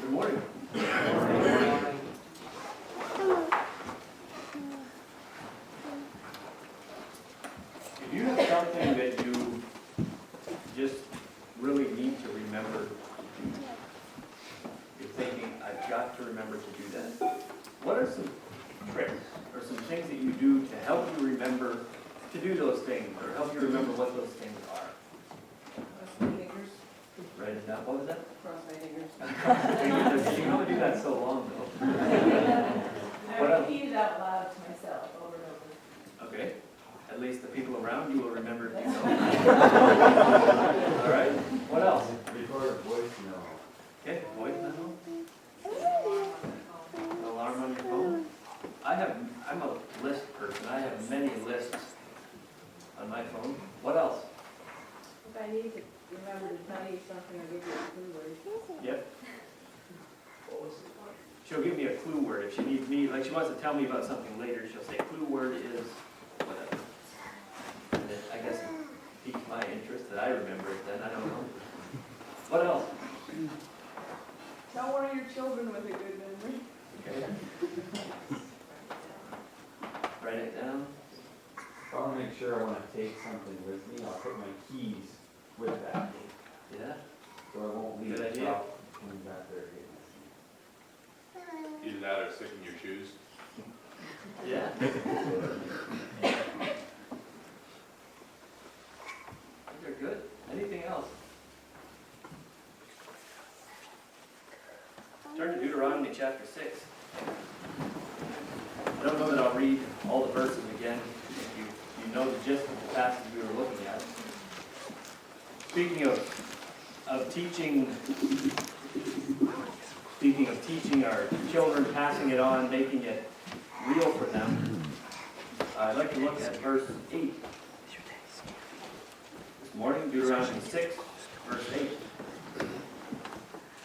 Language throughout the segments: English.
Good morning. If you have something that you just really need to remember, you're thinking, I've got to remember to do that. What are some tricks or some things that you do to help you remember to do those things, or help you remember what those things are? Cross my fingers. Write it down. What was that? Cross my fingers. You can only do that so long, though. I What else? repeat it out loud to myself over and over. Okay. At least the people around you will remember it. So. All right. What else? Record a voicemail. Okay. Voice memo. Alarm on your phone. I'm a list person. I have many lists on my phone. What else? If I need to remember to tell you something, I'll give you a clue word. Yep. She'll give me a clue word if she needs me. Like she wants to tell me about something later, she'll say clue word is whatever. And it, I guess it piques my interest that I remember it then. I don't know. What else? Tell one of your children with a good memory. Okay. Write it down. If I want to make sure I want to take something with me, I'll put my keys with that. Yeah. So I won't leave Good it idea. out coming back there again. Either that or stick in your shoes. Yeah. They're good. Anything else? Turn to Deuteronomy chapter 6. I don't know that I'll read all the verses again. You know the gist of the passage we were looking at. Speaking of teaching our children, passing it on, making it real for them, I'd like to look at verse 8. This morning, Deuteronomy 6, verse 8.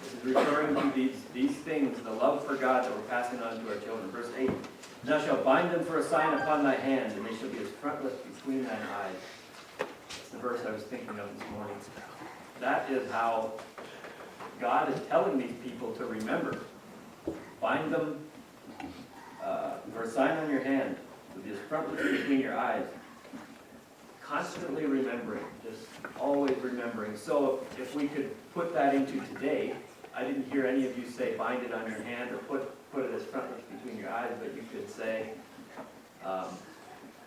This is referring to these things, the love for God that we're passing on to our children. Verse 8. Thou shalt bind them for a sign upon thy hand, and they shall be as frontlets between thine eyes. That's the verse I was thinking of this morning. That is how God is telling these people to remember. Bind them for a sign on your hand, with these frontlets between your eyes. Constantly remembering, just always remembering. So if we could put that into today, I didn't hear any of you say bind it on your hand or put it as frontlets between your eyes, but you could say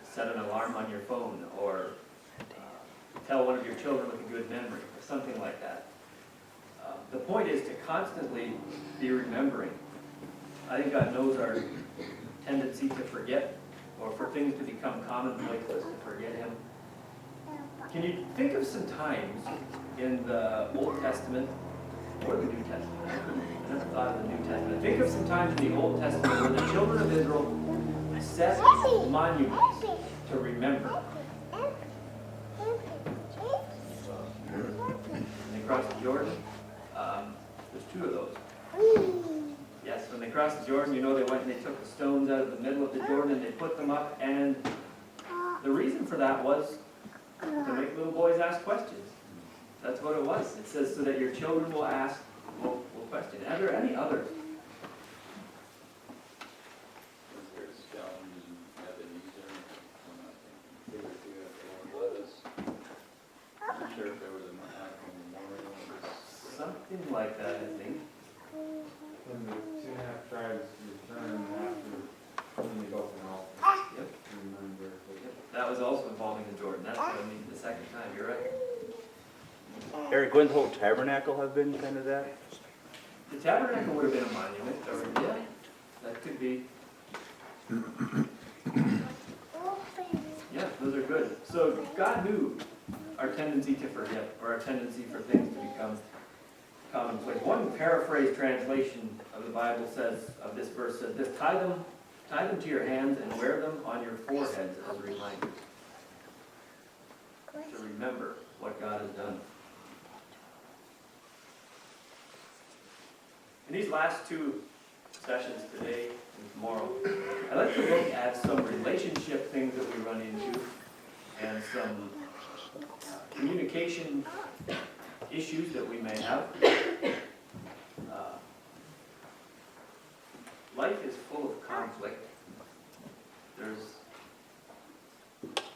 set an alarm on your phone, or tell one of your children with a good memory, or something like that. The point is to constantly be remembering. I think God knows our tendency to forget, or for things to become commonplace, to forget Him. Can you think of some times in the Old Testament, or the New Testament? I never thought of the New Testament. Think of some times in the Old Testament where the children of Israel set monuments to remember. When they crossed the Jordan, there's two of those. Yes, when they crossed the Jordan, you know they went and they took the stones out of the middle of the Jordan and they put them up, and the reason for that was to make little boys ask questions. That's what it was. It says so that your children will ask, will question. Are there any others? Was there stones and Ebenezer? They were two that the Lord led us. I'm not sure if there was a memorial. Something like that, I think. When the 2.5 tribes return after when they go from all. Yep. Remember. That was also involving the Jordan. That's what I mean the second time. You're right. Eric, wouldn't the whole tabernacle have been kind of that? The tabernacle would have been a monument, or yeah, that could be. Yeah, those are good. So God knew our tendency to forget, or our tendency for things to become commonplace. One paraphrase translation of the Bible says, of this verse says this: tie them to your hands and wear them on your foreheads as reminders. To remember what God has done. In these last two sessions, today and tomorrow, I'd like to look at some relationship things that we run into and some communication issues that we may have. life is full of conflict.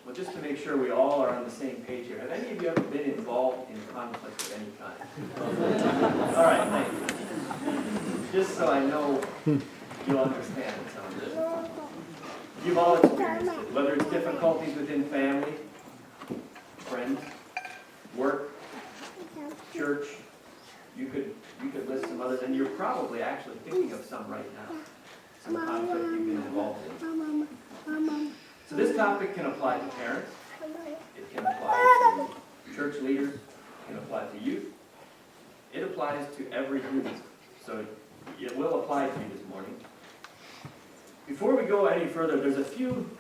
Well, just to make sure we all are on the same page here, have any of you ever been involved in conflict of any kind? All right, thank you. Just so I know you'll understand some of this. You've all experienced it, whether it's difficulties within family, friends, work, church. You could list some others, and you're probably actually thinking of some right now. Some conflict you've been involved in. So this topic can apply to parents. It can apply to church leaders. It can apply to youth. It applies to every human. So it will apply to you this morning. Before we go any further, there's a few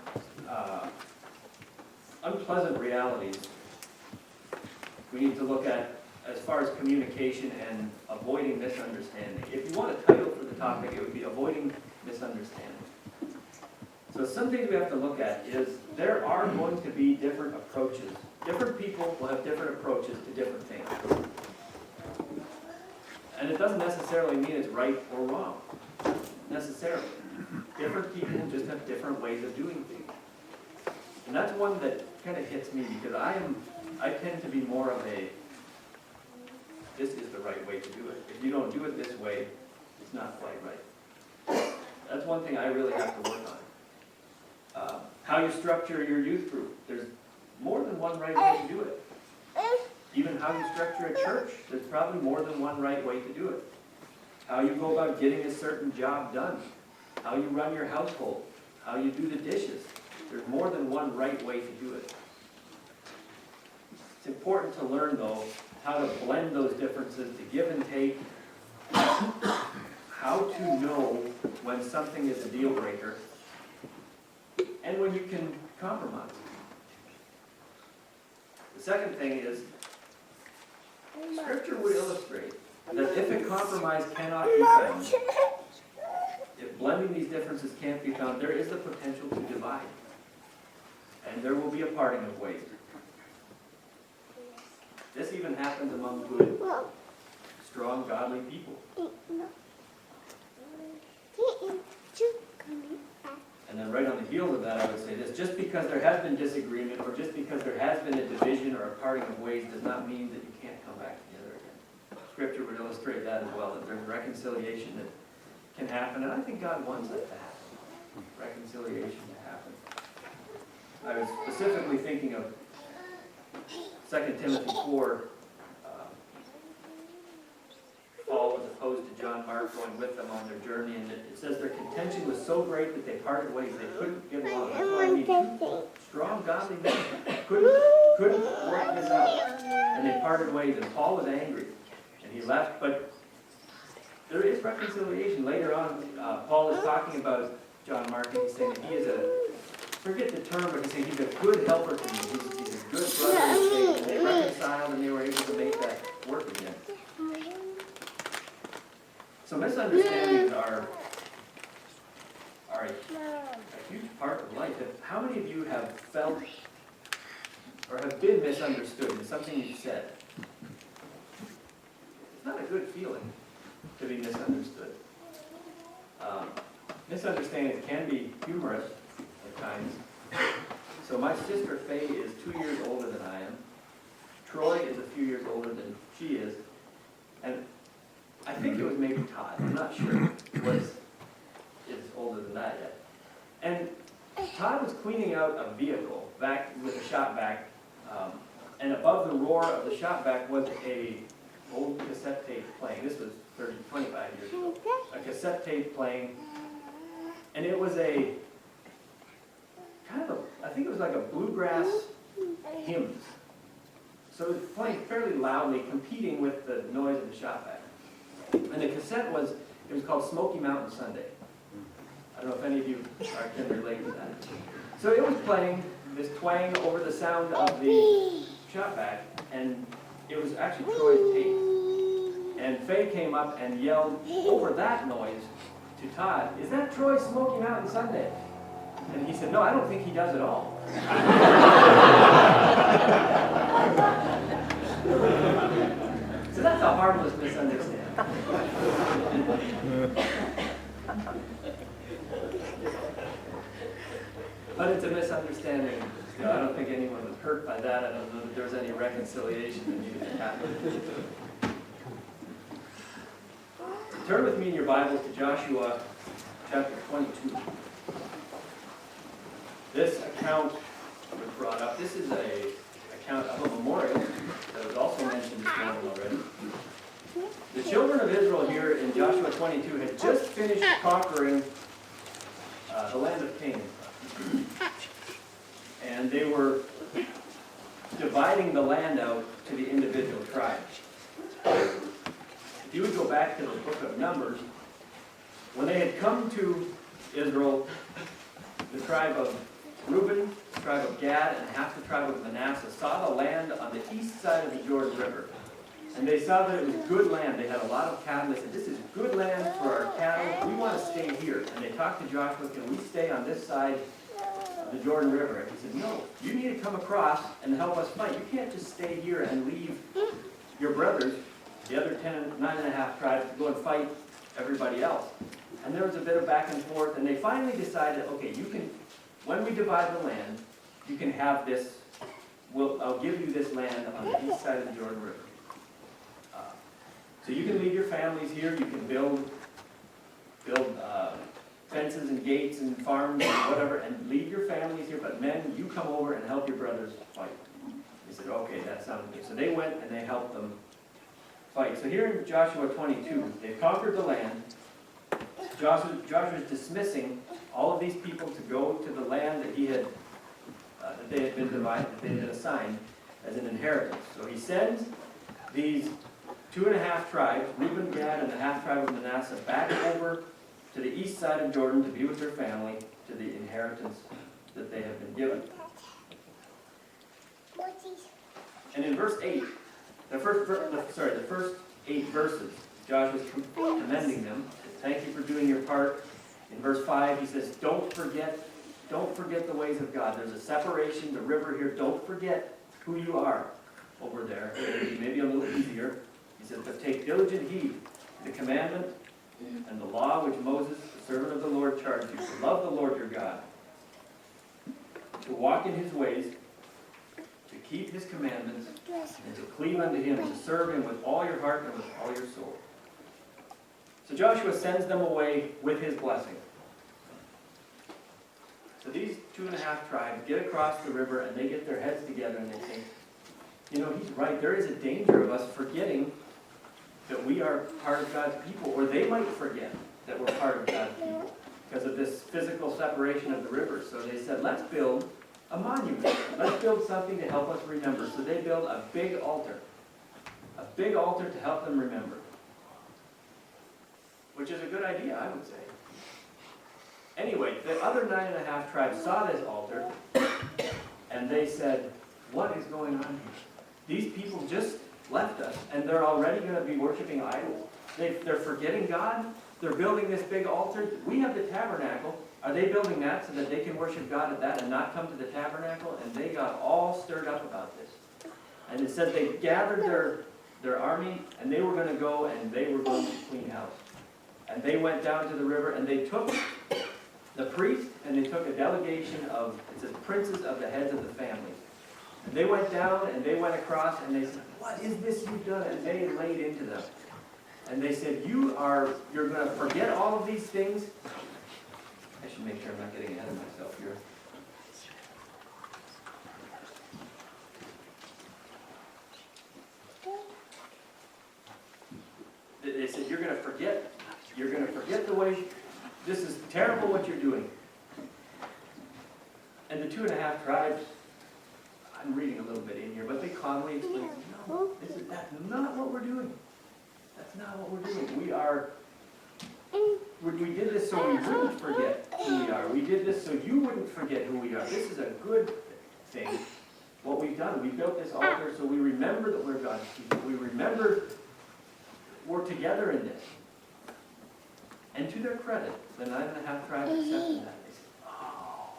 unpleasant realities we need to look at as far as communication and avoiding misunderstanding. If you want a title for the topic, it would be Avoiding Misunderstanding. So some things we have to look at is there are going to be different approaches. Different people will have different approaches to different things. And it doesn't necessarily mean it's right or wrong, necessarily. Different people just have different ways of doing things. And that's one that kind of hits me because I tend to be more of a, this is the right way to do it. If you don't do it this way, it's not quite right. That's one thing I really have to work on. How you structure your youth group. There's more than one right way to do it. Even how you structure a church, there's probably more than one right way to do it. How you go about getting a certain job done. How you run your household. How you do the dishes. There's more than one right way to do it. It's important to learn, though, how to blend those differences, to give and take, how to know when something is a deal breaker, and when you can compromise. The second thing is, Scripture would illustrate that if a compromise cannot be found, if blending these differences can't be found, there is the potential to divide. And there will be a parting of ways. This even happens among good, strong, godly people. And then right on the heels of that, I would say this. Just because there has been disagreement, or just because there has been a division or a parting of ways, does not mean that you can't come back together again. Scripture would illustrate that as well, that there's reconciliation that can happen, and I think God wants that to happen. Reconciliation to happen. I was specifically thinking of 2 Timothy 4. Paul was opposed to John Mark going with them on their journey, and it says their contention was so great that they parted ways. They couldn't get along. That's what I mean. Two strong, godly men couldn't work this out, and they parted ways. And Paul was angry, and he left. But there is reconciliation later on. Paul is talking about John Mark, and he's saying that he is forget the term, but he's saying he's a good helper to me. He's a good brother. And they reconciled, and they were able to make that work again. So misunderstandings are a huge part of life. And how many of you have felt or have been misunderstood in something you've said? It's not a good feeling to be misunderstood. Misunderstandings can be humorous at times. So my sister Faye is 2 years older than I am. Troy is a few years older than she is. And I think it was maybe Todd. I'm not sure. Is older than that yet. And Todd was cleaning out a vehicle back with a shop vac, and above the roar of the shop vac was a old cassette tape playing. This was 25 years ago. A cassette tape playing, and it was a kind of I think it was like a bluegrass hymns. So it was playing fairly loudly, competing with the noise of the shop vac. And the cassette was called Smoky Mountain Sunday. I don't know if any of you can relate to that. So it was playing this twang over the sound of the shop vac, and it was actually Troy's tape. And Faye came up and yelled over that noise to Todd, "Is that Troy's Smoky Mountain Sunday?" And he said, "No, I don't think he does at all." So that's a harmless misunderstanding. But it's a misunderstanding. You know, I don't think anyone was hurt by that. I don't know that there's any reconciliation that needed to happen. Turn with me in your Bibles to Joshua chapter 22. This account was brought up. This is an account of a memorial that was also mentioned this morning already. The children of Israel here in Joshua 22 had just finished conquering the land of Canaan. And they were dividing the land out to the individual tribes. If you would go back to the book of Numbers, when they had come to Israel, the tribe of Reuben, the tribe of Gad, and half the tribe of Manasseh saw the land on the east side of the Jordan River. And they saw that it was good land. They had a lot of cattle. They said, this is good land for our cattle. We want to stay here. And they talked to Joshua, can we stay on this side of the Jordan River? And he said, no, you need to come across and help us fight. You can't just stay here and leave your brothers, the other 9.5 tribes, to go and fight everybody else. And there was a bit of back and forth. And they finally decided, okay, you can, when we divide the land, you can have this, I'll give you this land on the east side of the Jordan River. So you can leave your families here, you can build fences and gates and farms and whatever, and leave your families here, but men, you come over and help your brothers fight. They said, okay, that sounds good. So they went and they helped them fight. So here in Joshua 22, they've conquered the land. Joshua is dismissing all of these people to go to the land that that they had been divided, that they had assigned as an inheritance. So he sends these 2.5 tribes, Reuben, Gad, and the half tribe of Manasseh, back over to the east side of Jordan to be with their family, to the inheritance that they have been given. And in verse 8, the first 8 verses, Joshua's commending them. Thank you for doing your part. In verse 5, he says, don't forget the ways of God. There's a separation, the river here. Don't forget who you are over there. Maybe a little easier. He says, but take diligent heed to the commandment and the law which Moses, the servant of the Lord, charged you, to love the Lord your God, to walk in his ways, to keep his commandments, and to cleave unto him, to serve him with all your heart and with all your soul. So Joshua sends them away with his blessing. So these 2.5 tribes get across the river and they get their heads together and they think, you know, he's right, there is a danger of us forgetting that we are part of God's people, or they might forget that we're part of God's people because of this physical separation of the river. So they said, let's build a monument. Let's build something to help us remember. So they build a big altar to help them remember, which is a good idea, I would say. Anyway, the other 9.5 tribes saw this altar, and they said, what is going on here? These people just left us, and they're already going to be worshiping idols. They're forgetting God. They're building this big altar. We have the tabernacle. Are they building that so that they can worship God at that and not come to the tabernacle? And they got all stirred up about this. And it says they gathered their army, and they were going to go, and they were going to clean house. And they went down to the river, and they took the priest, and they took a delegation of, it says, princes of the heads of the families. And they went down, and they went across, and they said, what is this you've done? And they laid into them. And they said, you're going to forget all of these things? I should make sure I'm not getting ahead of myself here. They said, you're going to forget the way, this is terrible what you're doing. And the 2.5 tribes, I'm reading a little bit in here, but they calmly explain, no, that's not what we're doing. That's not what we're doing. We did this so we wouldn't forget who we are. We did this so you wouldn't forget who we are. This is a good thing, what we've done. We built this altar so we remember that we're God's people. We remember we're together in this. And to their credit, the 9.5 tribes accepted that. They said, oh,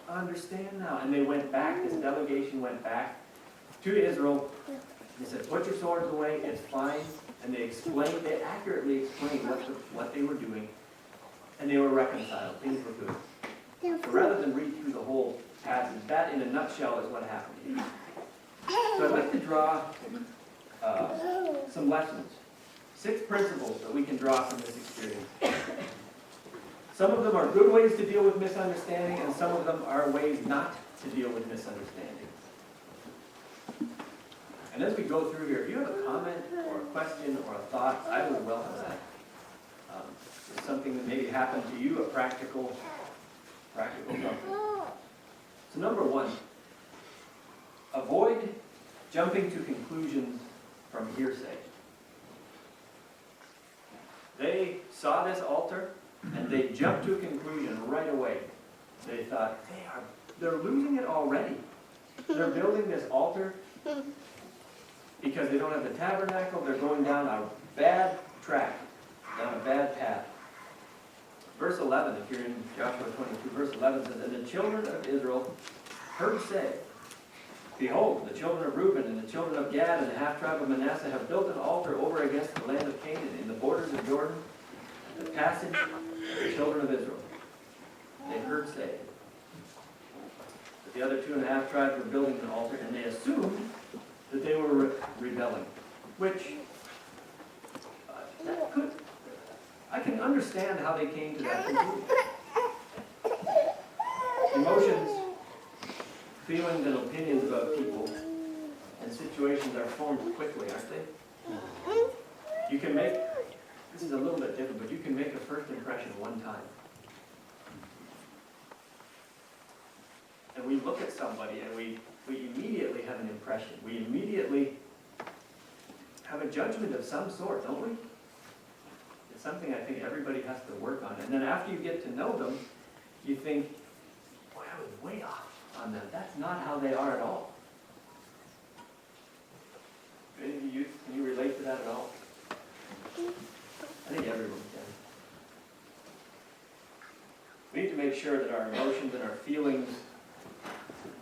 I understand now. And they went back, this delegation went back to Israel, They said, put your swords away, it's fine. And they accurately explained what they were doing. And they were reconciled, things were good. So rather than read through the whole passage, that in a nutshell is what happened. So I'd like to draw some lessons, 6 principles that we can draw from this experience. Some of them are good ways to deal with misunderstanding, and some of them are ways not to deal with misunderstanding. And as we go through here, if you have a comment or a question or a thought, I would welcome that. It's something that maybe happened to you, a practical something. So number 1, avoid jumping to conclusions from hearsay. They saw this altar and they jumped to a conclusion right away. They thought, they're losing it already. They're building this altar because they don't have the tabernacle. They're going down a bad track, down a bad path. Verse 11, if you're in Joshua 22, verse 11 says, and the children of Israel heard say, behold, the children of Reuben and the children of Gad and the half-tribe of Manasseh have built an altar over against the land of Canaan in the borders of Jordan, the passage of the children of Israel. They heard say that the other 2.5 tribes were building an altar, and they assumed that they were rebelling, which I can understand how they came to that conclusion. Emotions, feelings, and opinions about people and situations are formed quickly, aren't they? You can make, this is a little bit different, but you can make a first impression one time. And we look at somebody and we immediately have an impression. We immediately have a judgment of some sort, don't we? It's something I think everybody has to work on. And then after you get to know them, you think, boy, I was way off on them. That's not how they are at all. Any of you, can you relate to that at all? I think everyone can. We need to make sure that our emotions and our feelings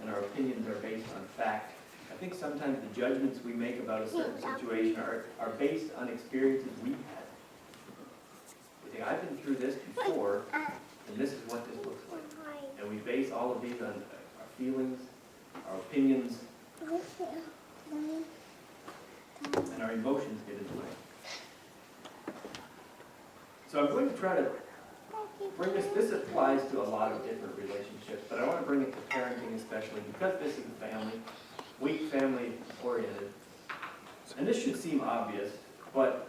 and our opinions are based on fact. I think sometimes the judgments we make about a certain situation are based on experiences we had. We think, I've been through this before, and this is what this looks like. And we base all of these on our feelings, our opinions, and our emotions get in the way. So I'm going to try to bring this applies to a lot of different relationships, but I want to bring it to parenting especially because this is a family, weak family oriented. And this should seem obvious, but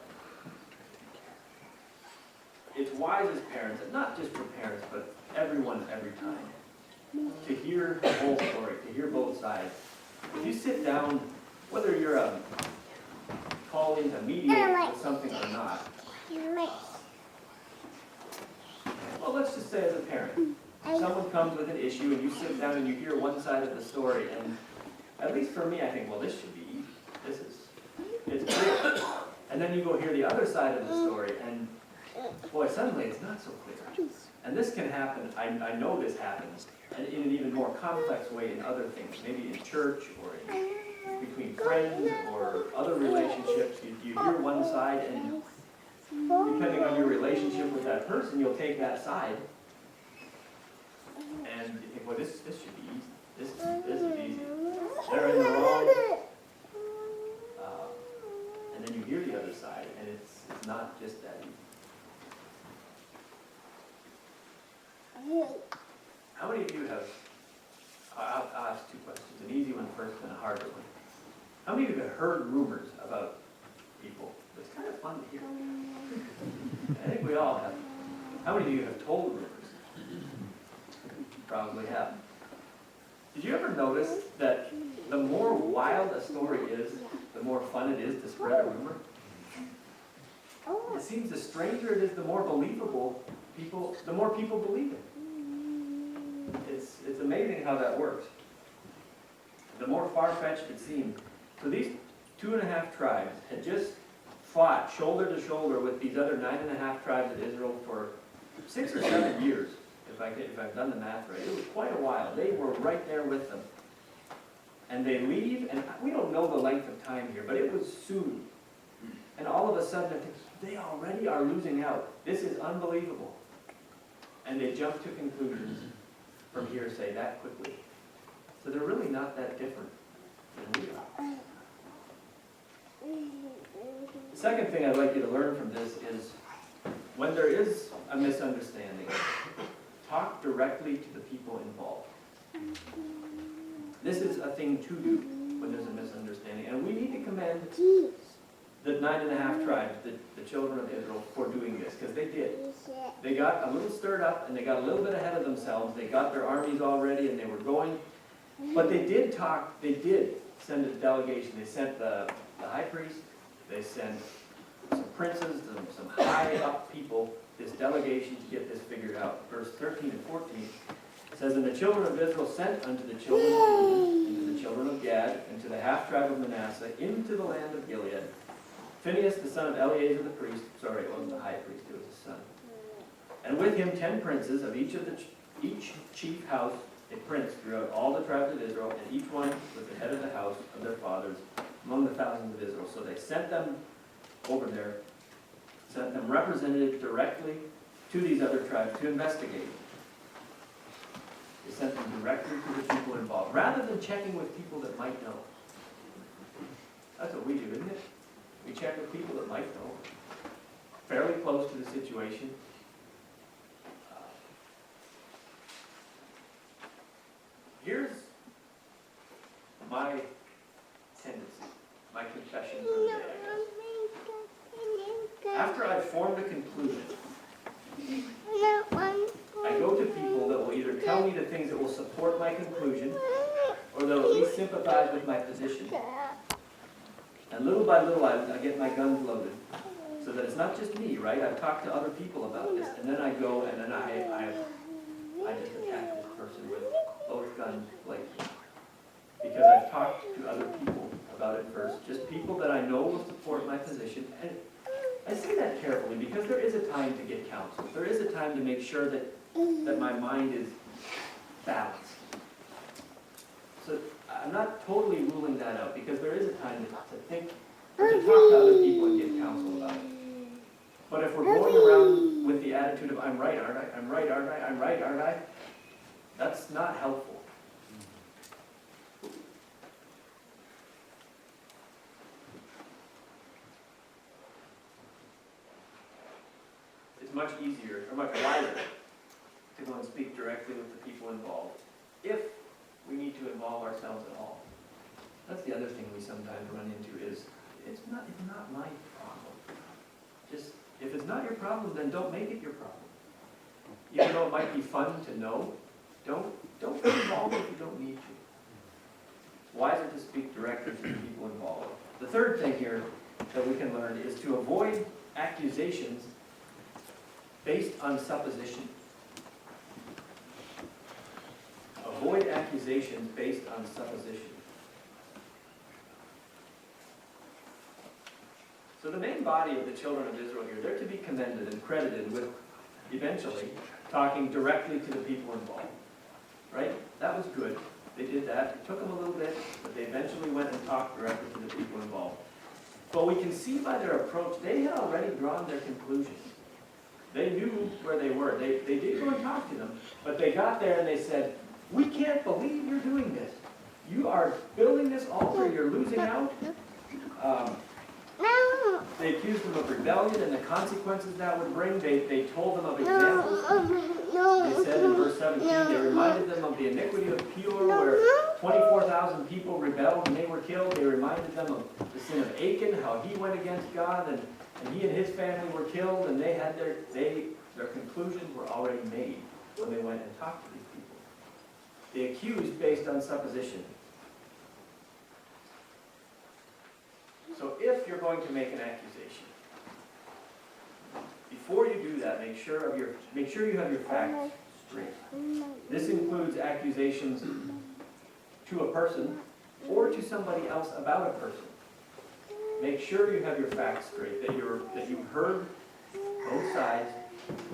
it's wise as parents, and not just for parents, but everyone every time, to hear the whole story, to hear both sides. If you sit down, whether you're called in to mediate with something or not, well, let's just say as a parent, someone comes with an issue and you sit down and you hear one side of the story, and at least for me, I think, well, this should be easy. It's clear. And then you go hear the other side of the story, and boy, suddenly it's not so clear. And this can happen, I know this happens, and in an even more complex way in other things, maybe in church or between friends or other relationships. You hear one side, and depending on your relationship with that person, you'll take that side. And you think, well, this should be easy. This is easy. They're in the wrong. And then you hear the other side, and it's not just that easy. How many of you have, I'll ask 2 questions, an easy one first and a harder one. How many of you have heard rumors about people? It's kind of fun to hear. I think we all have. How many of you have told rumors? You probably have. Did you ever notice that the more wild a story is, the more fun it is to spread a rumor? It seems the stranger it is, the more believable the more people believe it. It's amazing how that works. The more far-fetched it seems. So these 2.5 tribes had just fought shoulder to shoulder with these other 9.5 tribes of Israel for 6 or 7 years, if I've done the math right. It was quite a while. They were right there with them. And they leave, and we don't know the length of time here, but it was soon. And all of a sudden, I think, they already are losing out. This is unbelievable. And they jump to conclusions from hearsay that quickly. So they're really not that different than we are. The second thing I'd like you to learn from this is when there is a misunderstanding, talk directly to the people involved. This is a thing to do when there's a misunderstanding. And we need to commend the 9.5 tribes, the children of Israel, for doing this, because they did. They got a little stirred up and they got a little bit ahead of themselves. They got their armies all ready and they were going. But they did talk, they did send a delegation. They sent the high priest, they sent some princes, some high up people, this delegation to get this figured out. Verse 13 and 14 says, "And the children of Israel sent unto the children of Reuben, and to the children of Gad, and to the half tribe of Manasseh, into the land of Gilead, Phinehas the son of Eleazar the priest," sorry, it wasn't the high priest, it was his son, "and with him 10 princes of each chief house, a prince throughout all the tribes of Israel, and each one was the head of the house of their fathers among the thousands of Israel." So they sent them over there, sent them representatives directly to these other tribes to investigate. They sent them directly to the people involved, rather than checking with people that might know. That's what we do, isn't it? We check with people that might know, fairly close to the situation. Here's my tendency, my confession for the day, I guess. After I've formed a conclusion, I go to people that will either tell me the things that will support my conclusion, or they'll at least sympathize with my position. And little by little, I get my guns loaded, so that it's not just me, right? I've talked to other people about this, and then I go and then I just attack this person with both guns, like, because I've talked to other people about it first, just people that I know will support my position. And I say that carefully because there is a time to get counsel. There is a time to make sure that my mind is balanced. So I'm not totally ruling that out, because there is a time to think, or to talk to other people and get counsel about it. But if we're going around with the attitude of, I'm right, aren't I? I'm right, aren't I? I'm right, aren't I? That's not helpful. It's much easier, or much wiser, to go and speak directly with the people involved, if we need to involve ourselves at all. That's the other thing we sometimes run into is, it's not my problem. Just, if it's not your problem, then don't make it your problem. Even though it might be fun to know, don't get involved if you don't need to. It's wiser to speak directly to the people involved. The third thing here that we can learn is to avoid accusations based on supposition. Avoid accusations based on supposition. So the main body of the children of Israel here, they're to be commended and credited with eventually talking directly to the people involved. Right? That was good. They did that. It took them a little bit, but they eventually went and talked directly to the people involved. But we can see by their approach, they had already drawn their conclusions. They knew where they were. They did go and talk to them, but they got there and they said, "We can't believe you're doing this. You are building this altar, you're losing out." They accused them of rebellion and the consequences that would bring. They told them of examples. They said in verse 17, they reminded them of the iniquity of Peor, where 24,000 people rebelled and they were killed. They reminded them of the sin of Achan, how he went against God and he and his family were killed, and they had their conclusions were already made when they went and talked to these people. They accused based on supposition. So if you're going to make an accusation, before you do that, make sure you have your facts straight. This includes accusations to a person or to somebody else about a person. Make sure you have your facts straight, that you've heard both sides,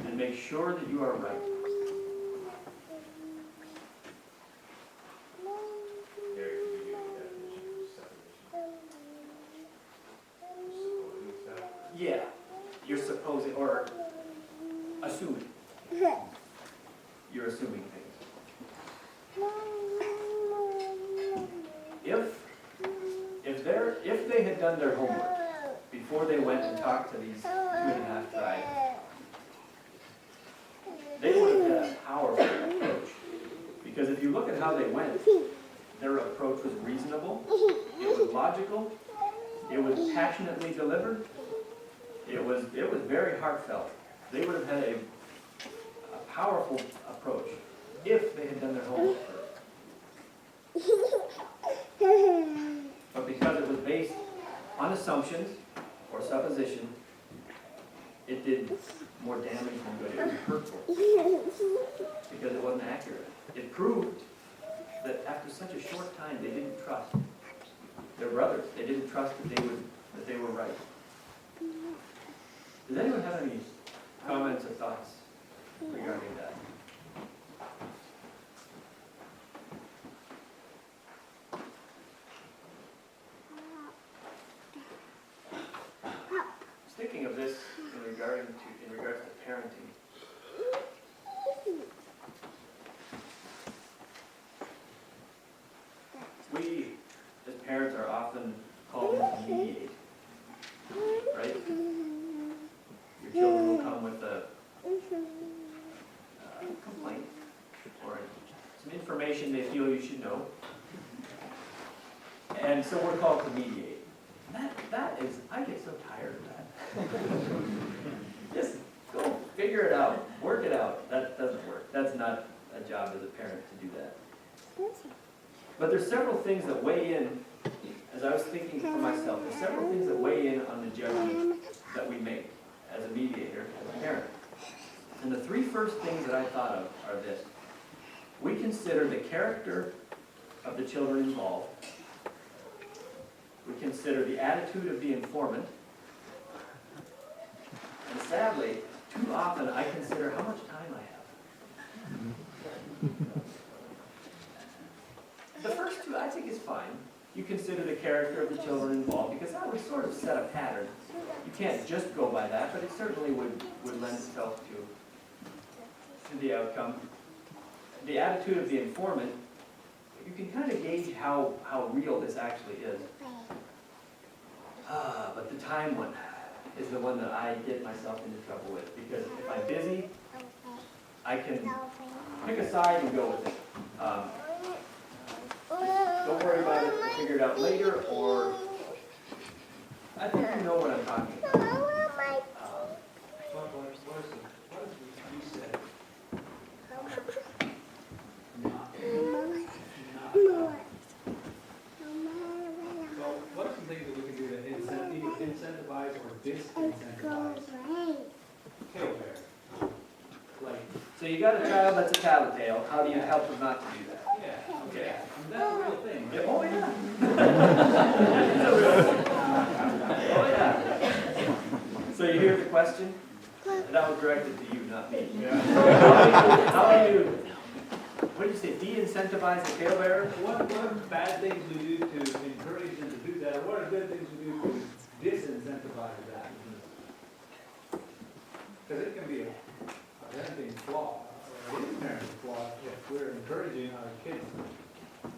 and make sure that you are right. There you go. presupposing or assuming. You're assuming things. If they had done their homework before they went and talked to these 2.5 tribes, they would have had a powerful approach. Because if you look at how they went, their approach was reasonable, it was logical, it was passionately delivered, it was very heartfelt. They would have had a powerful approach if they had done their homework first. But because it was based on assumptions or supposition, it did more damage than good. It was hurtful because it wasn't accurate. It proved that after such a short time, they didn't trust their brothers. They didn't trust that they were right. Does anyone have any comments or thoughts regarding that? Thinking of this in regards to parenting. We, as parents, are often called in to mediate, right? Your children will come with a complaint or some information they feel you should know, and so we're called to mediate. That is, I get so tired of that. Just go figure it out, work it out. That doesn't work. That's not a job as a parent to do that. But there's several things that weigh in, as I was thinking for myself, there's several things that weigh in on the judgment that we make as a mediator, as a parent. And the 3 first things that I thought of are this. We consider the character of the children involved. We consider the attitude of the informant. And sadly, too often I consider how much time I have. The first 2 I think is fine. You consider the character of the children involved, because that would sort of set a pattern. You can't just go by that, but it certainly would lend itself to the outcome. The attitude of the informant, you can kind of gauge how real this actually is. But the time one is the one that I get myself into trouble with, because if I'm busy, I can pick a side and go with it. Don't worry about it, we'll figure it out later, or I think you know what I'm talking about. What are some things that we can do to incentivize or disincentivize tailbearing? Like, So you got a child that's a tattletale, how do you help them not to do that? yeah, Okay. that's a real thing, Yeah, right? oh yeah. It's a real thing. Oh yeah. So you hear the question? That was directed to you, not me. How do you, what did you say, de-incentivize the talebearer? What are bad things we do to encourage them to do that, or what are good things we do to disincentivize that? Because it can be a parenting flaw, or it is a parenting flaw, if we're encouraging our kids to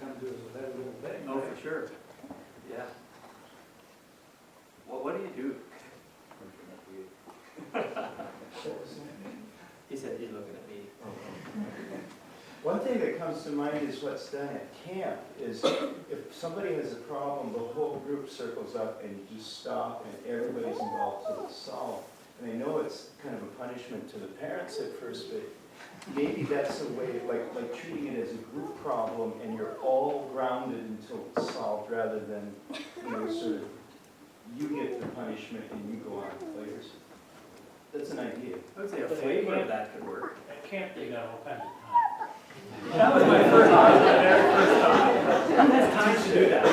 come to us with every little thing. Oh, right? for sure. Yeah. Well, what do you do? He said he's looking at me. One thing that comes to mind is what's done at camp is if somebody has a problem, the whole group circles up and you just stop and everybody's involved till it's solved. And I know it's kind of a punishment to the parents at first, but maybe that's a way, like treating it as a group problem and you're all grounded until it's solved rather than, sort of, you get the punishment and you go on later. That's an idea. I would say a flavor of that could work. At camp, they got all kinds of time. That was my first thought, my very first thought. Who has time to do that?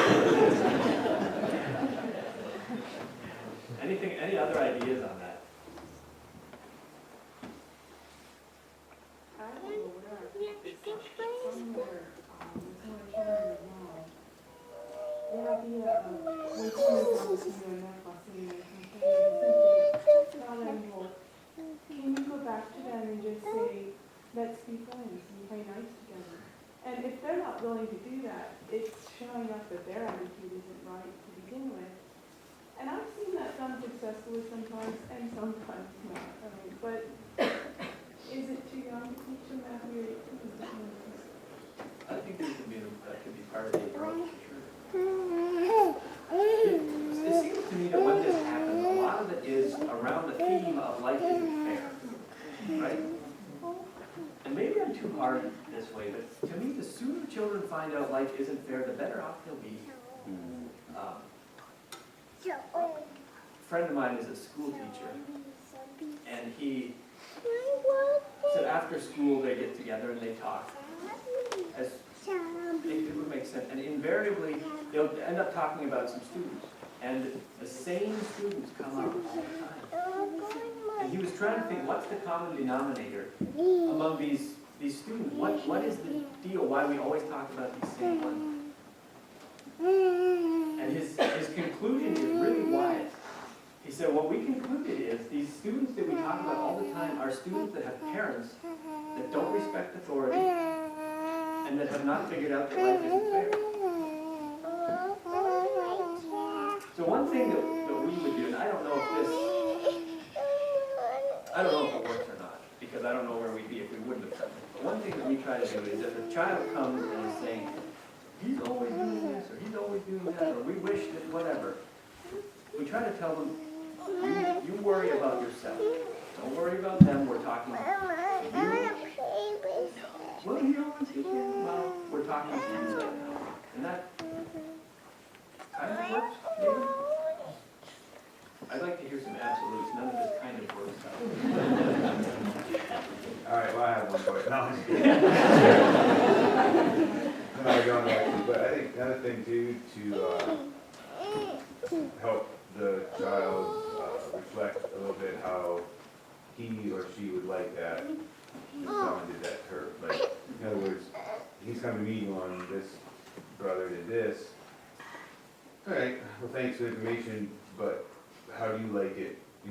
Any other ideas on that? I don't know where, somewhere, children involved. The idea of when children are enough or seeing something, telling willing to do that, it's showing up that their attitude isn't right to begin with. And I've seen that done successfully sometimes and sometimes not. I mean, but is it too young to teach them that here? I think that could be part of the approach, for sure. It seems to me that when this happens, a lot of it is around the theme of life isn't fair, right? And maybe I'm too hard this way, but to me, the sooner children find out life isn't fair, the better off they'll be. A friend of mine is a school teacher, and he said after school they get together and they talk. As it would make sense, and invariably they'll end up talking about some students, and the same students come up all the time. And he was trying to think, what's the common denominator among these students? What is the deal? Why we always talk about these same ones? And his conclusion is really wise. He said, what we concluded is these students that we talk about all the time are students that have parents that don't respect authority and that have not figured out that life isn't fair. So one thing that we would do, and I don't know if it works or not, because I don't know where we'd be if we wouldn't have done it. But one thing that we try to do is if a child comes and is saying, he's always doing this, or he's always doing that, or we wish that whatever, we try to tell them, you worry about yourself. Don't worry about them, we're talking about you. Well, you know what's again? Well, we're talking to you right now. And that kind of works, maybe? I'd like to hear some absolutes. None of this kind of works out. All right, well, I have one for you. No, I'm just kidding. No, I don't actually, but I think another thing too, to help the child reflect a little bit how he or she would like that if someone did that to her. Like, in other words, he's coming to me going, this brother did this. All right, well, thanks for the information, but how do you like it? Do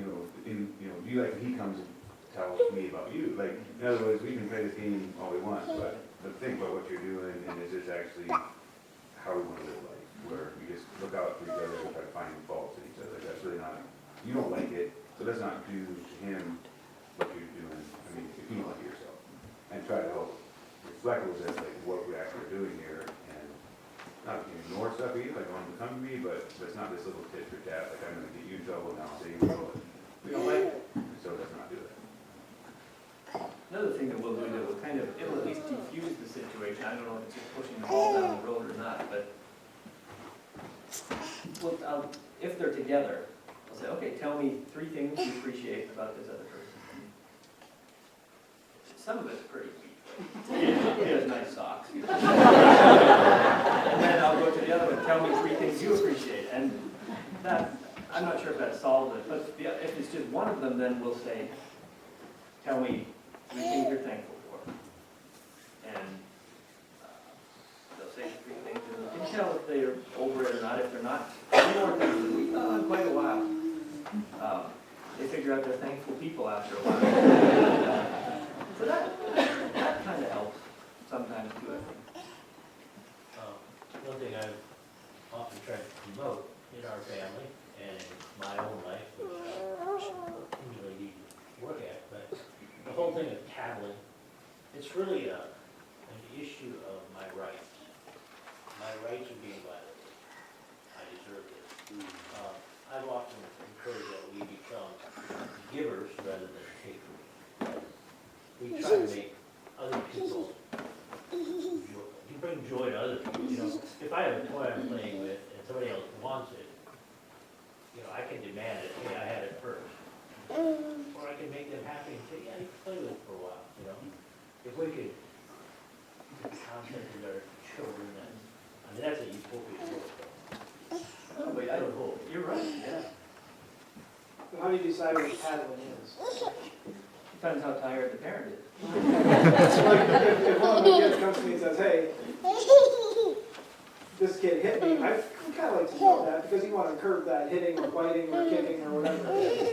you like when he comes and tells me about you? Like, in other words, we can play this game all we want, but think about what you're doing, and is this actually how we want to live life? Where we just look out for each other and try to find faults in each other. That's really not, you don't like it, so let's not do to him what you're doing. I mean, if you don't like it yourself. And try to help reflect a little bit, like, what we actually are doing here, and not ignore stuff either, like, want to come to me, but it's not this little tit for tat, like, I'm gonna get you in trouble now, so you know it. We don't like it. So let's not do that. Another thing that we'll do that will kind of, it'll at least defuse the situation. I don't know if it's just pushing the ball down the road or not, but if they're together, I'll say, okay, tell me 3 things you appreciate about this other person. Some of it's pretty weak. He has nice socks. And then I'll go to the other one, tell me 3 things you appreciate. And that, I'm not sure if that solves it, but if it's just one of them, then we'll say, tell me 3 things you're thankful for. And they'll say 3 things, and you can tell if they're over it or not. If they're not, 3 more things than we've done in quite a while. They figure out they're thankful people after a while. So that kind of helps sometimes too, I think. One thing I've often tried to promote in our family and in my own life, which I usually need to work at, but the whole thing of tattling, it's really an issue of my rights. My rights are being violated. I deserve this. I've often encouraged that we become givers rather than takers. We try to make other people joy. You bring joy to other people. If I have a toy I'm playing with and somebody else wants it, I can demand it. Hey, I had it first. Or I can make them happy and say, yeah, you can play with it for a while. If we could contact with our children, that's a utopia world. Oh, but I don't hold. You're right, yeah. How do you decide what tattling is? Depends how tired the parent is. It's like if one of the kids comes to me and says, hey, this kid hit me, I kind of like to know that because you want to curb that hitting or biting or kicking or whatever.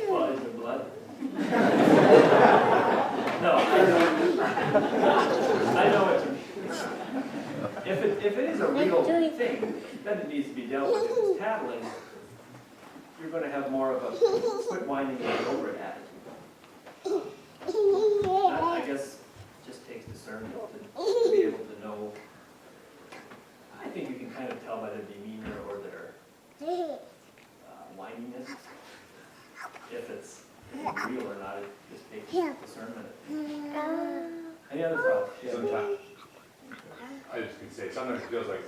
Well, is there blood? No. I know what you mean. then it needs to be dealt with. If it's tattling, you're gonna have more of a quit whining and get over it attitude. That, I guess, just takes discernment to be able to know. I think you can kind of tell by their demeanor or their whininess, if it's real or not. It just takes discernment. Any other thoughts? Yeah. Sometimes, I just can say, sometimes it feels like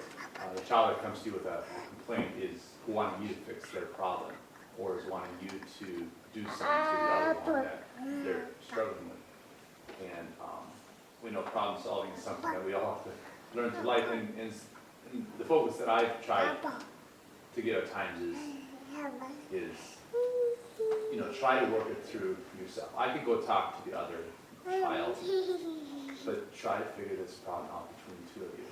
the child that comes to you with a complaint is wanting you to fix their problem, or is wanting you to do something to the other one that they're struggling with. And we know problem solving is something that we all have to learn through life, and the focus that I've tried to get at times is try to work it through yourself. I could go talk to the other child, but try to figure this problem out between the two of you.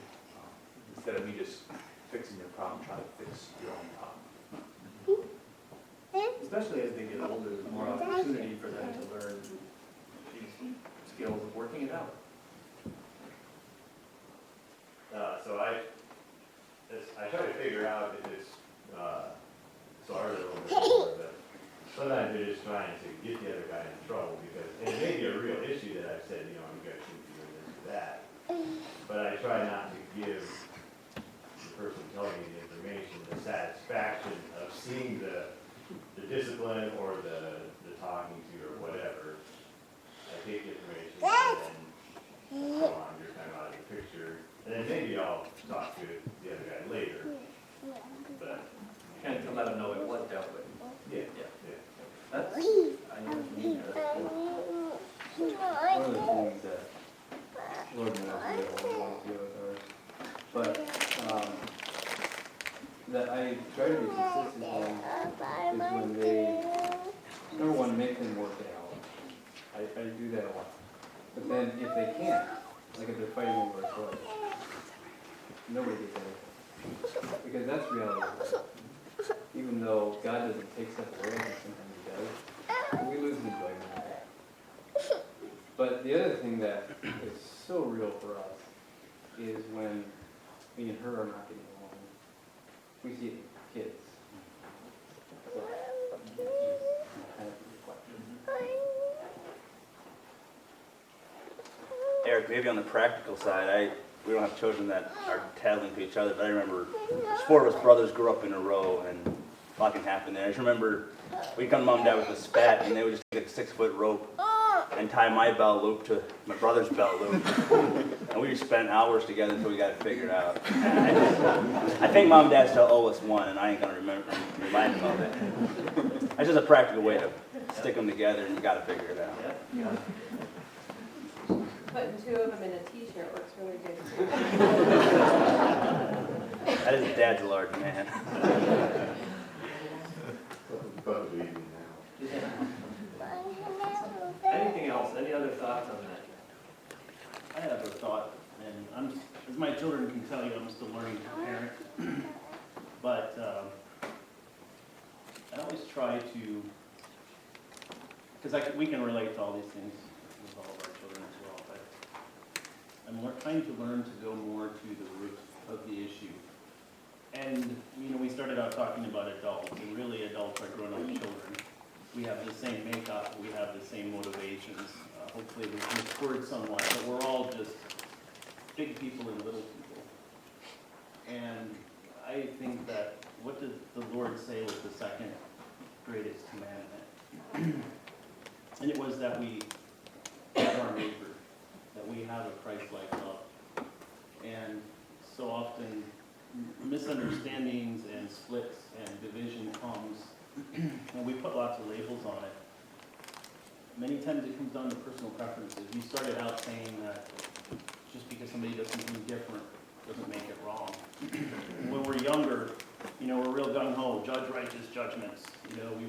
Instead of me just fixing your problem, try to fix your own problem. Especially as they get older, there's more opportunity for them to learn these skills of working it out. So I try to figure out if it's, sorry, a little bit more, but sometimes they're just trying to get the other guy in trouble because, and it may be a real issue that I've said, you guys shouldn't be doing this or that. But I try not to give the person telling me the information the satisfaction of seeing the discipline or the talking to or whatever. I take the information and then go on, you're kind of out of the picture. And then maybe I'll talk to the other guy later. But Kind of to let them know it was dealt with. yeah, Yeah. yeah. That's, I know what you mean there. That's cool. One of the things that Lord knows we don't want to do with ours, but that I try to be consistent on is when they, number one, make them work it out. I do that a lot. But then if they can't, like if they're fighting over a toy, nobody gets anything. Because that's reality. Even though God doesn't take stuff away, and sometimes He does, we lose the enjoyment of that. But the other thing that is so real for us is when me and her are not getting along. We see it in kids. So, kind of reflection. Eric, maybe on the practical side, we don't have children that are tattling to each other, but I remember 4 of us brothers grew up in a row and fucking happened there. I just remember we'd come to mom and dad with a spat and they would just take a 6-foot rope and tie my belt loop to my brother's belt loop. And we just spent hours together until we got it figured out. I think mom and dad still owe us one and I ain't gonna remind them of it. That's just a practical way to stick them together and you gotta figure it out. Yeah. Putting 2 of them in a t-shirt works really good. That is dad's large man. But leaving now. Anything else? Any other thoughts on that? I have a thought, and as my children can tell you, I'm still learning to parent. But I always try to, because we can relate to all these things with all of our children as well, but I'm trying to learn to go more to the root of the issue. And, we started out talking about adults, and really adults are grown-up children. We have the same makeup, we have the same motivations. Hopefully we've matured somewhat, but we're all just big people and little people. And I think that, what did the Lord say was the second greatest commandment? And it was that we love our neighbor, that we have a Christ-like love. And so often misunderstandings and splits and division comes, and we put lots of labels on it. Many times it comes down to personal preferences. You started out saying that just because somebody does something different doesn't make it wrong. When we're younger, we're real gung-ho, judge righteous judgments. We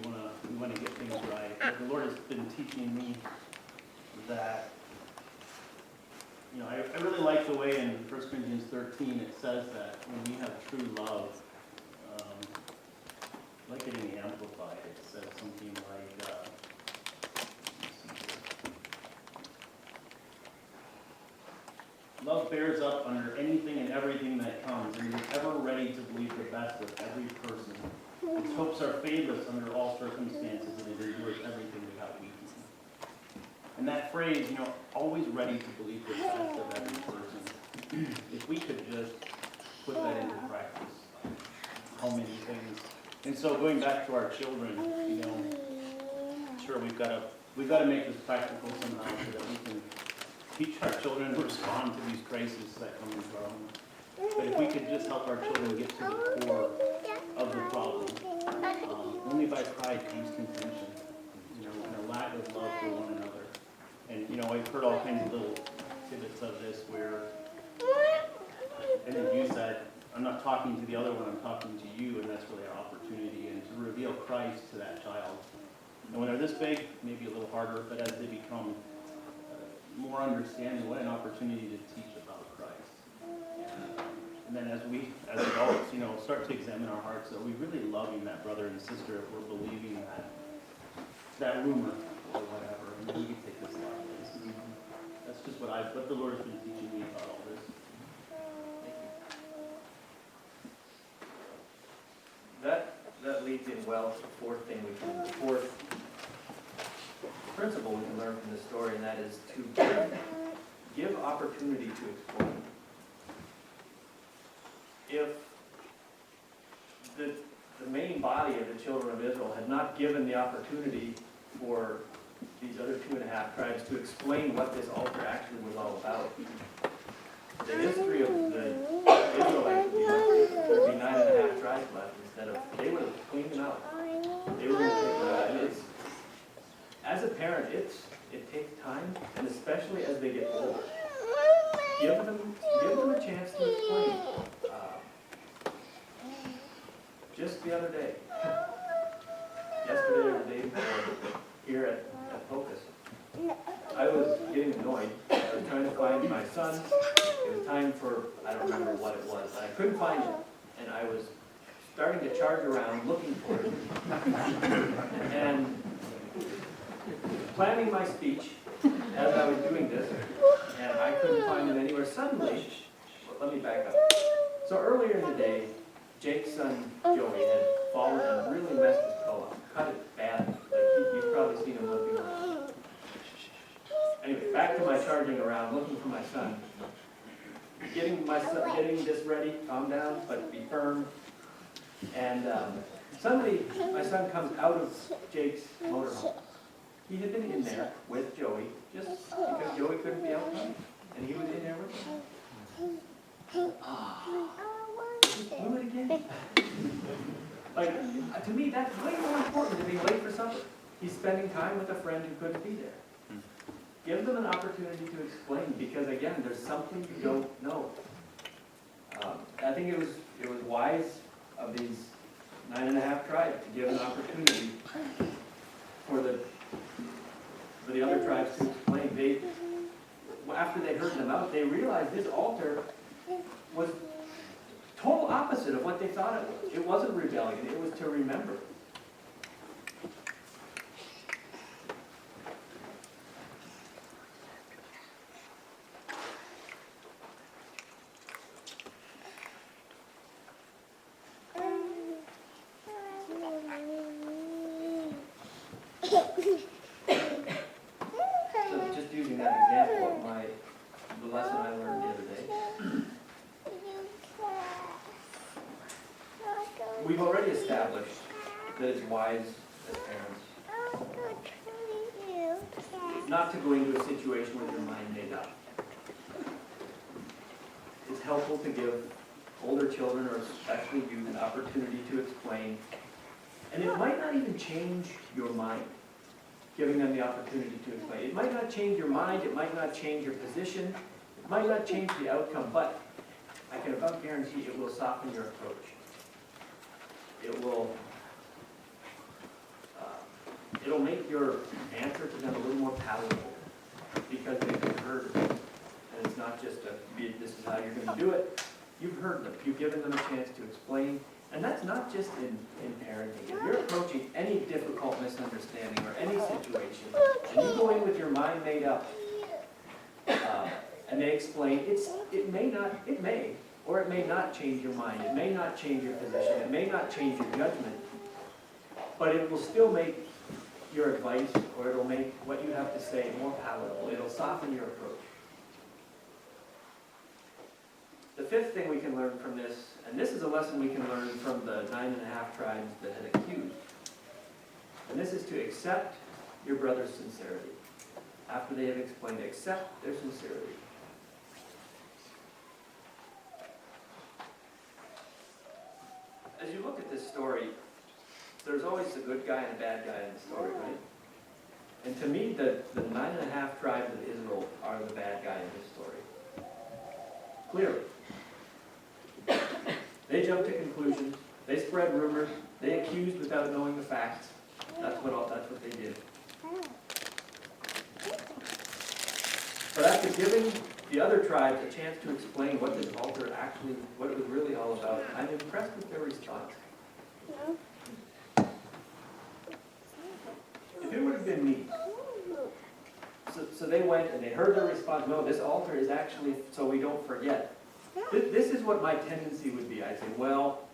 wanna get things right. But the Lord has been teaching me that. I really like the way in 1 Corinthians 13 it says that when we have true love, like it in the Amplified, it says something like, Love bears up under anything and everything that comes, and is ever ready to believe the best of every person. Its hopes are fadeless under all circumstances, and it endures everything without weakness. And that phrase, always ready to believe the best of every person. If we could just put that into practice, how many things. And so going back to our children, sure, we've got to make this practical somehow so that we can teach our children to respond to these crises that come into our home. But if we could just help our children get to the core of the problem, only by pride comes contention, and a lack of love for one another. And, I've heard all kinds of little tidbits of this where, I think you said, I'm not talking to the other one, I'm talking to you, and that's really our opportunity, and to reveal Christ to that child. And when they're this big, maybe a little harder, but as they become more understanding, what an opportunity to teach about Christ. And then as we, as adults, start to examine our hearts, are we really loving that brother and sister if we're believing that rumor or whatever, and then we can take this life. That's just what the Lord has been teaching me about all this. That leads in well to the fourth principle we can learn from this story, and that is to give opportunity to explain. If the main body of the children of Israel had not given the opportunity for these other 2.5 tribes to explain what this altar actually was all about, the history of the Israelites would be 9.5 tribes left instead of, they would have cleaned them out. They were going to take it out. And as a parent, it takes time, and especially as they get older. Give them a chance to explain. Just the other day, yesterday or the day before, here at FOCIS, I was getting annoyed. I was trying to find my son. It was time for, I don't remember what it was, but I couldn't find him. And I was starting to charge around looking for him. And planning my speech as I was doing this, and I couldn't find him anywhere. Suddenly, let me back up. So earlier in the day, Jake's son Joey had fallen and really messed his toe up, cut it badly. Like you've probably seen him limping around. Anyway, back to my charging around, looking for my son. Getting this ready, calm down, but be firm. And suddenly, my son comes out of Jake's motorhome. He had been in there with Joey, just because Joey couldn't be out front, and he was in there with him. Just blew it again. Like, to me, that's way more important than being late for supper. He's spending time with a friend who couldn't be there. Give them an opportunity to explain, because again, there's something you don't know. I think it was wise of these 9.5 tribes to give an opportunity for the other tribes to explain. After they heard them out, they realized this altar was total opposite of what they thought it was. It wasn't rebellion, it was to remember. So just using that example of the lesson I learned the other day. We've already established that it's wise as parents not to go into a situation with your mind made up. It's helpful to give older children, or especially youth, an opportunity to explain. And it might not even change your mind, giving them the opportunity to explain. It might not change your mind, it might not change your position, it might not change the outcome, but I can about guarantee it will soften your approach. It'll make your answer to them a little more palatable, because they've heard it. And it's not just this is how you're going to do it. You've heard them. You've given them a chance to explain. And that's not just in parenting. If you're approaching any difficult misunderstanding or any situation, and you go in with your mind made up, And they explain, it may, or it may not change your mind. It may not change your position. It may not change your judgment. But it will still make your advice, or it'll make what you have to say more palatable. It'll soften your approach. The fifth thing we can learn from this, and this is a lesson we can learn from the 9.5 tribes that had accused, and this is to accept your brother's sincerity. After they have explained, accept their sincerity. As you look at this story, there's always a good guy and a bad guy in the story, right? And to me, the 9.5 tribes of Israel are the bad guy in this story. Clearly. They jumped to conclusions. They spread rumors. They accused without knowing the facts. That's what they did. But after giving the other tribes a chance to explain what this altar actually, what it was really all about, I'm impressed with their response. If it would have been me, so they went and they heard their response, no, this altar is actually so we don't forget. This is what my tendency would be. I'd say, well,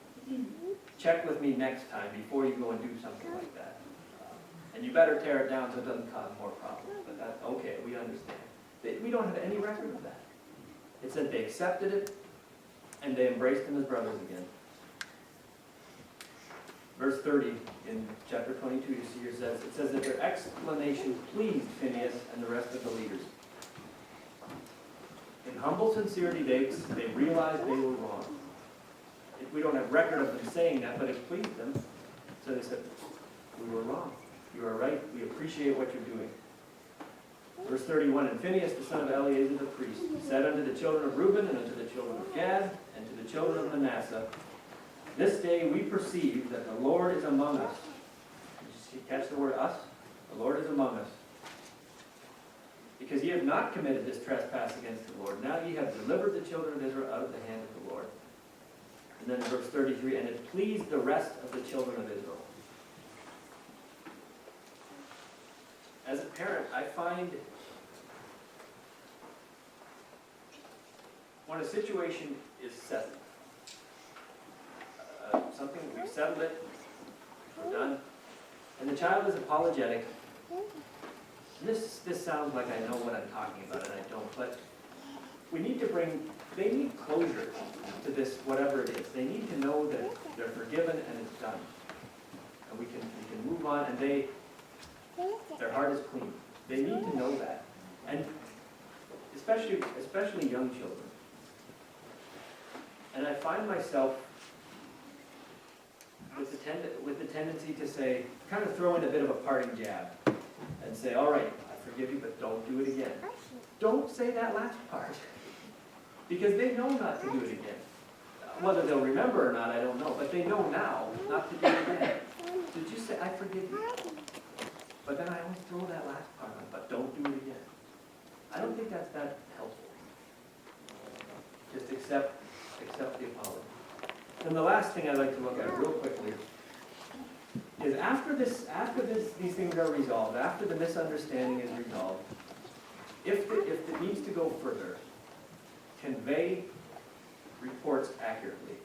check with me next time before you go and do something like that. And you better tear it down so it doesn't cause more problems. But that's okay, we understand. We don't have any record of that. It said they accepted it and they embraced him as brothers again. Verse 30 in chapter 22, you see here, it says that their explanation pleased Phinehas and the rest of the leaders. In humble sincerity, they realized they were wrong. We don't have record of them saying that, but it pleased them. So they said, we were wrong. You are right. We appreciate what you're doing. Verse 31, and Phinehas, the son of Eleazar the priest, said unto the children of Reuben and unto the children of Gad and to the children of Manasseh, this day we perceive that the Lord is among us. Did you catch the word us? The Lord is among us. Because ye have not committed this trespass against the Lord. Now ye have delivered the children of Israel out of the hand of the Lord. And then verse 33, and it pleased the rest of the children of Israel. As a parent, I find when a situation is settled, something, we've settled it, we're done, and the child is apologetic. And this sounds like I know what I'm talking about, and I don't, but we need to they need closure to this, whatever it is. They need to know that they're forgiven and it's done. And we can move on, and their heart is clean. They need to know that. And especially young children. And I find myself with the tendency to say, kind of throw in a bit of a parting jab and say, all right, I forgive you, but don't do it again. Don't say that last part, because they know not to do it again. Whether they'll remember or not, I don't know, but they know now not to do it again. So just say, I forgive you. But then I always throw that last part on, but don't do it again. I don't think that's that helpful. Just accept the apology. And the last thing I'd like to look at real quickly is after these things are resolved, after the misunderstanding is resolved, if it needs to go further, convey reports accurately.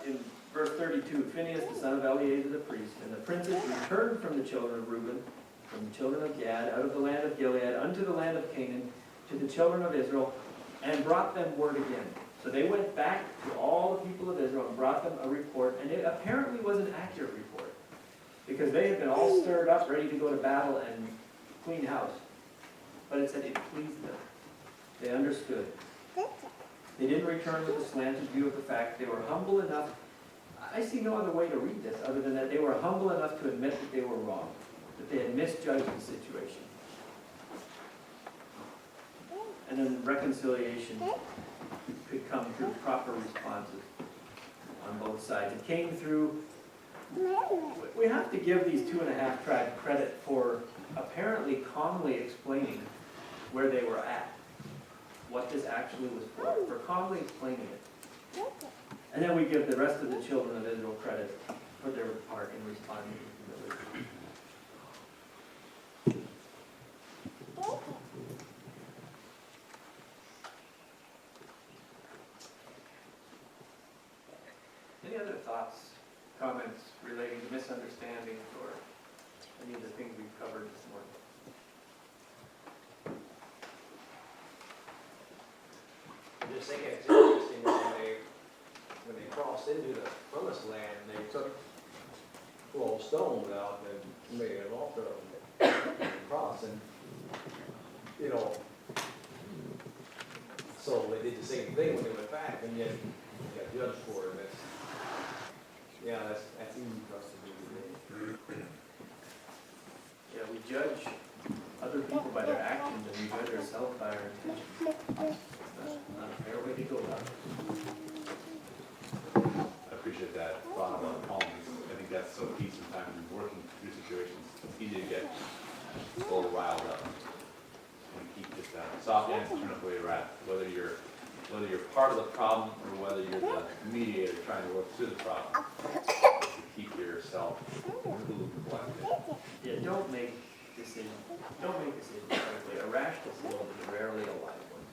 In verse 32, Phinehas, the son of Eleazar the priest, and the princes returned from the children of Reuben, from the children of Gad, out of the land of Gilead, unto the land of Canaan, to the children of Israel, and brought them word again. So they went back to all the people of Israel and brought them a report, and it apparently was an accurate report, because they had been all stirred up, ready to go to battle and clean house. But it said it pleased them. They understood. They didn't return with a slanted view of the fact. They were humble enough. I see no other way to read this other than that they were humble enough to admit that they were wrong, that they had misjudged the situation. And then reconciliation could come through proper responses on both sides. It came through, we have to give these 2.5 tribes credit for apparently calmly explaining where they were at, what this actually was for calmly explaining it. And then we give the rest of the children of Israel credit for their part in responding to humility. misunderstandings or any of the things we've covered this morning. I just think it's interesting that when they crossed into the promised land, they took 12 stones out and made an altar of the cross, and, you know, so they did the same thing when they went back, and yet they got judged for it. That's easy for us to do today. Yeah, we judge other people by their actions and we judge ourselves by our intentions. That's not a fair way to go about it. I appreciate that thought about calmness. I think that's so key sometimes in working through situations. It's easy to get a little riled up. And keep just that soft answer, turn up where you're at. Whether you're part of the problem or whether you're the mediator trying to work through the problem. Keep yourself cool and collected. Yeah, don't make decisions quickly. A rash decision is rarely a wise one.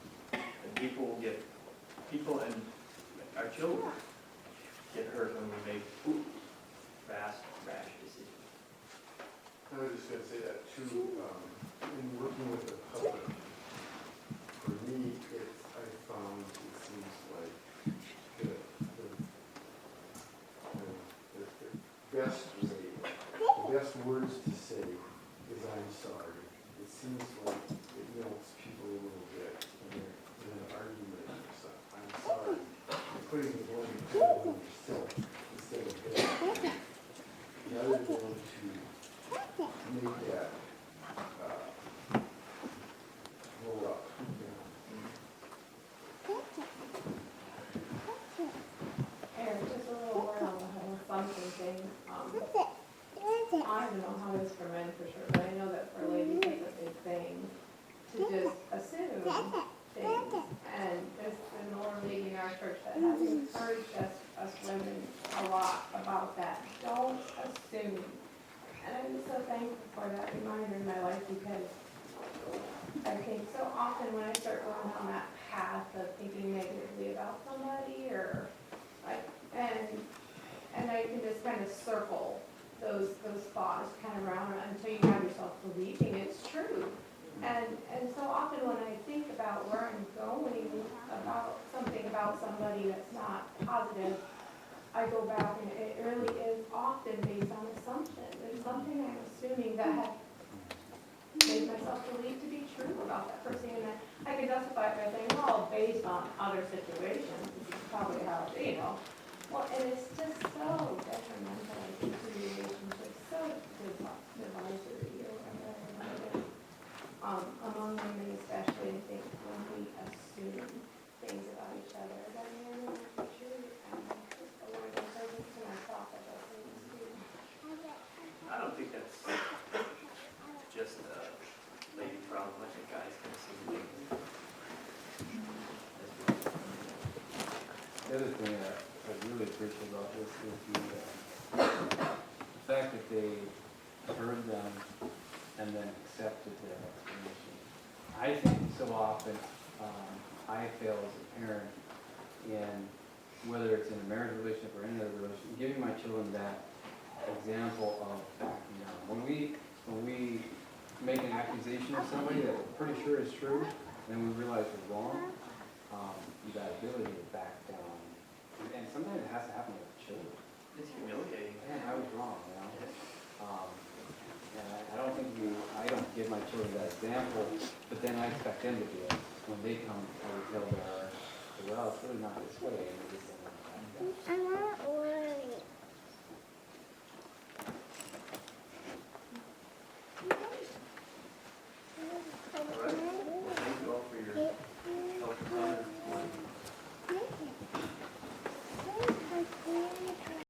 And people and our children get hurt when we make fast, rash decisions. I was just gonna say that too, in working with the public, for me, I found it seems like the best words to say is I'm sorry. It seems like it melts people a little bit when they're in an argument or something. I'm sorry. You're putting the blame on yourself instead of them. Rather than to make that roll up. Eric, just a little word on the whole assumption thing. I don't know how it is for men for sure, but I know that for ladies it's a big thing to just assume things. And there's been an older lady in our church that has encouraged us women a lot about that. Don't assume. And I'm so thankful for that reminder in my life because I think so often when I start going down that path of thinking negatively about somebody or like, and I can just kind of circle those thoughts kind of around until you have yourself believing it's true. And so often when I think about where I'm going about something about somebody that's not positive, I go back and it really is often based on assumption. There's something I'm assuming that has made myself believe to be true about that person. And I can justify it by saying, well, based on other situations, this is probably how, you know. Well, and it's just so detrimental, I think, to relationships, so divisory or whatever. Among women especially, I think when we assume things about each other, that may not be true. And just a word of encouragement to myself that those things too. I don't think that's just a lady problem. I think guys can see things. The other thing that I really appreciate about this is the fact that they heard them and then accepted their explanation. I think so often I fail as a parent in whether it's in a marriage relationship or any other relationship, giving my children that example of backing down. When we make an accusation of somebody that we're pretty sure is true, and then we realize we're wrong, that ability to back down. And sometimes it has to happen with children. It's humiliating. Man, I was wrong, you know? And I don't give my children that example, but then I expect them to do it. When they come or tell their, well, it's really not this way, and they just don't want to back down.